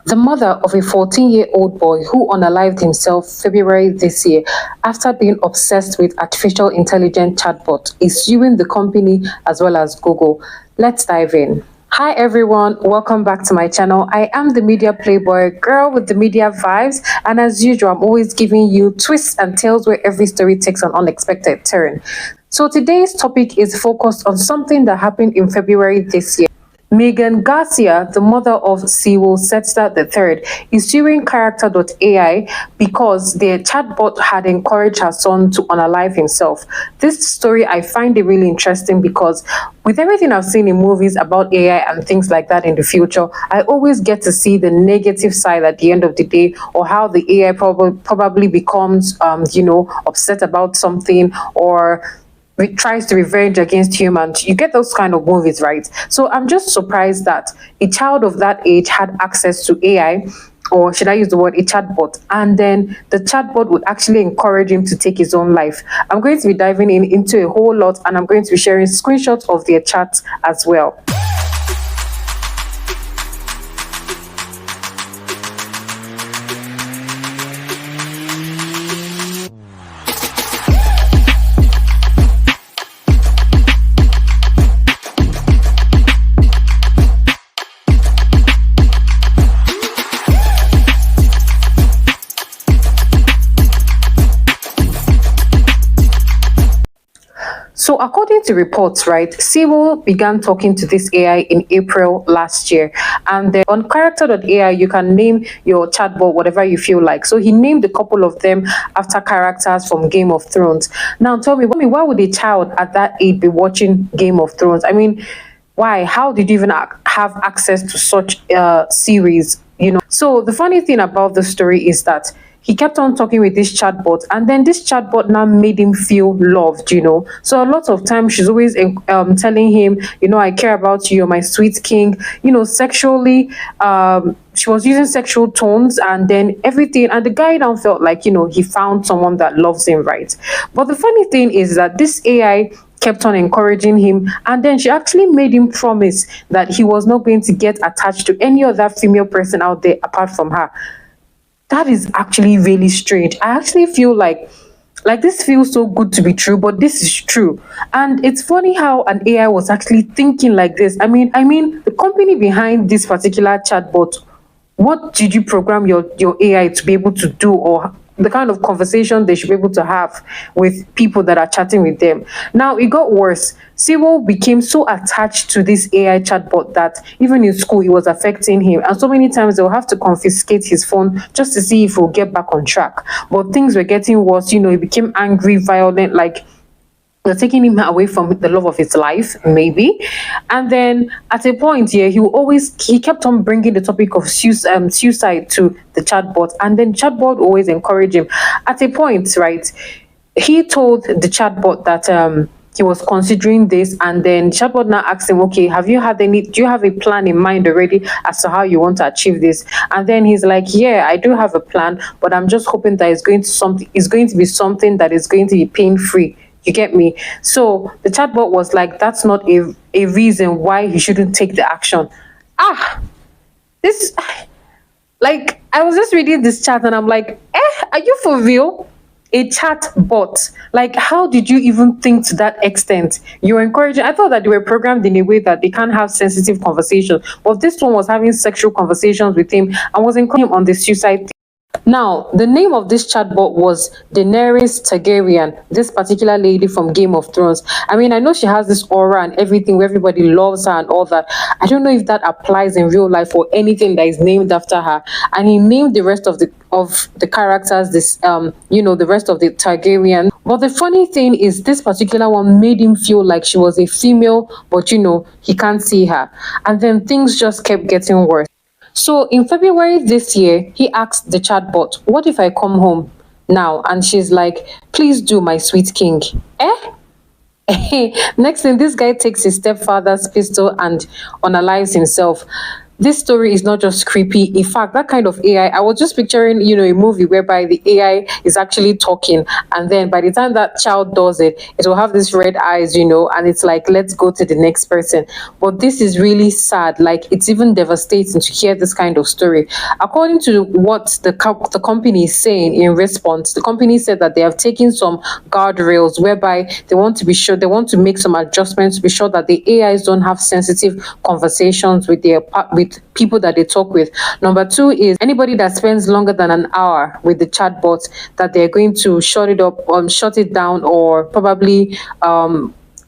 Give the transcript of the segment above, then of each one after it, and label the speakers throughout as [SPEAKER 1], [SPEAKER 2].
[SPEAKER 1] The mother of a 14-year-old boy who unalived himself February this year after being obsessed with artificial intelligence chatbot is suing the company as well as Google. Let's dive in. Hi everyone, welcome back to my channel. I am the media playboy girl with the media vibes, and as usual I'm always giving you twists and tales where every story takes an unexpected turn. So today's topic is focused on something that happened in February this year. Garcia, the mother of Sewell, setzer III, is suing character.ai because their chatbot had encouraged her son to unalive himself. This story I find it really interesting because with everything I've seen in movies about AI and things like that in the future, I always get to see the negative side at the end of the day, or how the AI probably becomes, upset about something, or tries to revenge against humans. You get those kind of movies, right? So I'm just surprised that a child of that age had access to AI, or should I use the word a chatbot, and then the chatbot would actually encourage him to take his own life. I'm going to be diving into a whole lot, and I'm going to be sharing screenshots of their chats as well. So according to reports, right, Sewell began talking to this AI in April last year. And then on character.ai, you can name your chatbot whatever you feel like. So he named a couple of them after characters from Game of Thrones. Now tell me, why would a child at that age be watching Game of Thrones? I mean, why? How did you even have access to such a series? So the funny thing about the story is that he kept on talking with this chatbot, and then this chatbot now made him feel loved. So a lot of times she's always telling him, I care about you, you're my sweet king, sexually. She was using sexual tones and then everything, and the guy now felt like, he found someone that loves him, right? But the funny thing is that this AI kept on encouraging him, and then she actually made him promise that he was not going to get attached to any other female person out there apart from her. That is actually really strange. I actually feel like this feels so good to be true, but this is true. And it's funny how an AI was actually thinking like this. I mean, the company behind this particular chatbot, what did you program your AI to be able to do, or the kind of conversation they should be able to have with people that are chatting with them? Now it got worse. Sewell became so attached to this AI chatbot that even in school it was affecting him, and so many times they'll have to confiscate his phone just to see if he'll get back on track. But things were getting worse. He became angry, violent, like they're taking him away from the love of his life, maybe. And then at a point, he kept on bringing the topic of suicide to the chatbot, and then chatbot always encouraged him. At a point, right, he told the chatbot that he was considering this, and then chatbot now asked him, okay, do you have a plan in mind already as to how you want to achieve this? And then he's like, yeah, I do have a plan, but I'm just hoping that it's going to be something that is going to be pain-free. You get me? So the chatbot was like, that's not a reason why he shouldn't take the action. Like, I was just reading this chat and I'm like, are you for real? A chat bot? Like, how did you even think to that extent? You're encouraging. I thought that they were programmed in a way that they can't have sensitive conversations, but this one was having sexual conversations with him and was encouraging him on the suicide thing. Now, the name of this chatbot was Daenerys Targaryen, this particular lady from Game of Thrones. I mean, I know she has this aura and everything where everybody loves her and all that. I don't know if that applies in real life or anything that is named after her. And he named the rest of the characters, the rest of the Targaryen. But the funny thing is, this particular one made him feel like she was a female, but he can't see her. And then things just kept getting worse. So in February this year, he asked the chatbot, what if I come home now? And she's like, please do, my sweet king. Next thing, this guy takes his stepfather's pistol and unalives himself. this story is not just creepy. In fact, that kind of AI, I was just picturing, a movie whereby the AI is actually talking, and then by the time that child does it, it will have these red eyes, and it's like, let's go to the next person. But this is really sad. Like, it's even devastating to hear this kind of story. According to what the company is saying in response, the company said that they have taken some guardrails whereby they want to make some adjustments to be sure that the AIs don't have sensitive conversations with with people that they talk with. Number two is anybody that spends longer than an hour with the chatbot, that they're going to shut it down, or probably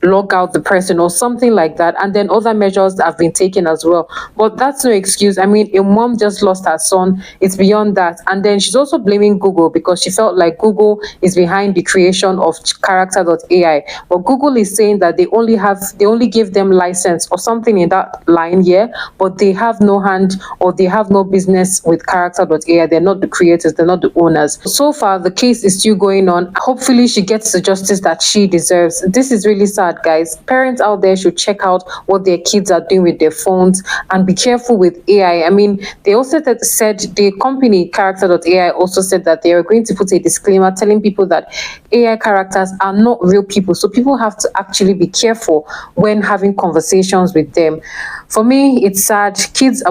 [SPEAKER 1] log out the person or something like that. And then other measures have been taken as well. But that's no excuse. I mean, a mom just lost her son. It's beyond that. And then she's also blaming Google because she felt like Google is behind the creation of character.ai. But Google is saying that they only give them license or something in that line here, but they have no hand or they have no business with character.ai. They're not the creators, they're not the owners. So far, the case is still going on. Hopefully, she gets the justice that she deserves. This is really sad, guys. Parents out there should check out what their kids are doing with their phones and be careful with AI. I mean, they also said the company character.ai also said that they are going to put a disclaimer telling people that AI characters are not real people. So people have to actually be careful when having conversations with them. For me, it's sad. Kids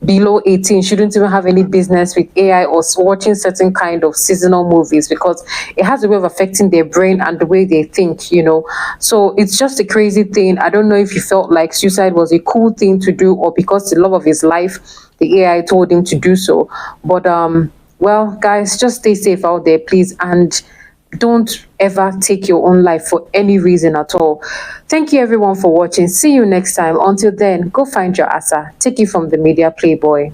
[SPEAKER 1] below 18 shouldn't even have any business with AI or watching certain kind of seasonal movies, because it has a way of affecting their brain and the way they think. So it's just a crazy thing. I don't know if he felt like suicide was a cool thing to do, or because the love of his life, the AI told him to do so. But well, guys, just stay safe out there, please, and don't ever take your own life for any reason at all. Thank you everyone for watching. See you next time. Until then, go find your asa. Take it from the Media Playboy.